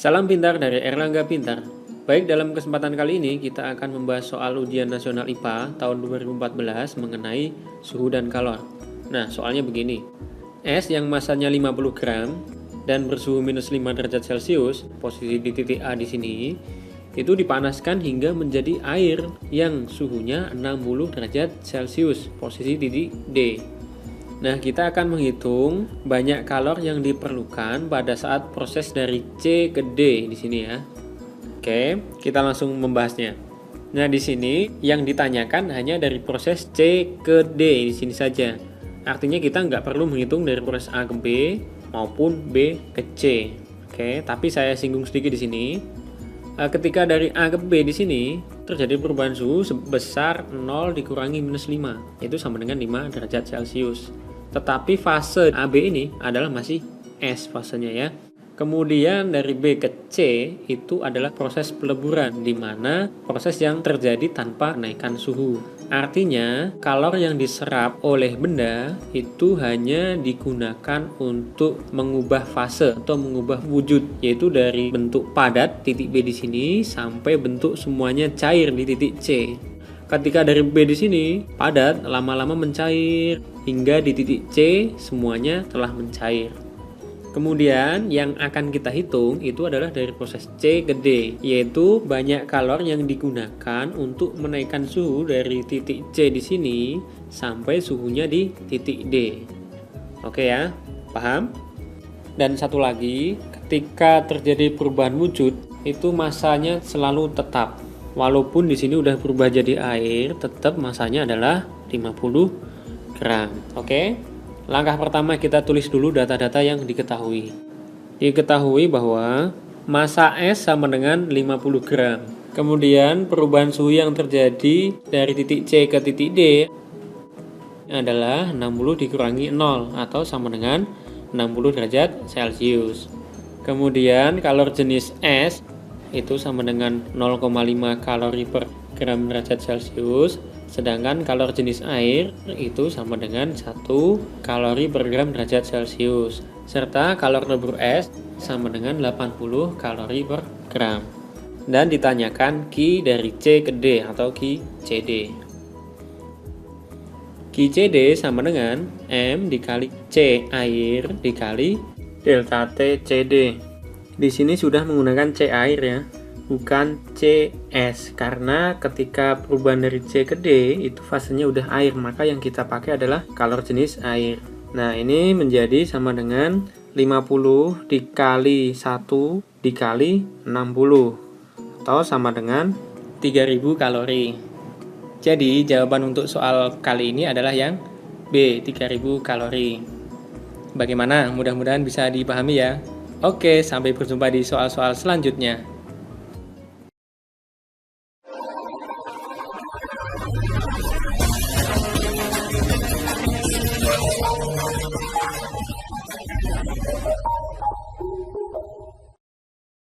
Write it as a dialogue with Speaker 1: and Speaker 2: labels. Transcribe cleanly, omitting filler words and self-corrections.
Speaker 1: Salam pintar dari Erlangga Pintar. Baik, dalam kesempatan kali ini kita akan membahas soal ujian nasional IPA tahun 2014 mengenai suhu dan kalor. Nah, soalnya begini. Es yang masanya 50 gram dan bersuhu minus 5 derajat Celcius, posisi di titik A di sini, itu dipanaskan hingga menjadi air yang suhunya 60 derajat Celcius, posisi titik D. Nah, kita akan menghitung banyak kalor yang diperlukan pada saat proses dari C ke D di sini ya. Oke, kita langsung membahasnya. Nah, di sini yang ditanyakan hanya dari proses C ke D di sini saja. Artinya kita nggak perlu menghitung dari proses A ke B maupun B ke C. Oke, tapi saya singgung sedikit di sini. Ketika dari A ke B di sini terjadi perubahan suhu sebesar 0 dikurangi minus 5, itu sama dengan 5 derajat Celcius. Tetapi fase AB ini adalah masih es fasenya ya. Kemudian dari B ke C itu adalah proses peleburan, di mana proses yang terjadi tanpa kenaikan suhu. Artinya kalor yang diserap oleh benda itu hanya digunakan untuk mengubah fase atau mengubah wujud, yaitu dari bentuk padat titik B di sini sampai bentuk semuanya cair di titik C. Ketika dari B di sini padat, lama-lama mencair hingga di titik C semuanya telah mencair. Kemudian yang akan kita hitung itu adalah dari proses C ke D, yaitu banyak kalor yang digunakan untuk menaikkan suhu dari titik C di sini sampai suhunya di titik D. Oke ya, paham? Dan satu lagi, ketika terjadi perubahan wujud, itu masanya selalu tetap. Walaupun di sini udah berubah jadi air, tetap masanya adalah 50 gram. Oke? Langkah pertama kita tulis dulu data-data yang diketahui. Diketahui bahwa massa es sama dengan 50 gram. Kemudian perubahan suhu yang terjadi dari titik C ke titik D adalah 60 dikurangi 0 atau sama dengan 60 derajat Celcius. Kemudian kalor jenis es itu sama dengan 0,5 kalori per gram derajat Celcius, sedangkan kalor jenis air itu sama dengan 1 kalori per gram derajat Celcius, serta kalor lebur es sama dengan 80 kalori per gram. Dan ditanyakan Ki dari C ke D atau Ki CD. Ki CD sama dengan M dikali C air dikali delta T CD. Di sini sudah menggunakan C air ya, bukan CS, karena ketika perubahan dari C ke D itu fasenya udah air, maka yang kita pakai adalah kalor jenis air. Nah, ini menjadi sama dengan 50 dikali 1 dikali 60 atau sama dengan 3000 kalori. Jadi jawaban untuk soal kali ini adalah yang B, 3000 kalori. Bagaimana? Mudah-mudahan bisa dipahami ya. Oke, sampai berjumpa di soal-soal selanjutnya.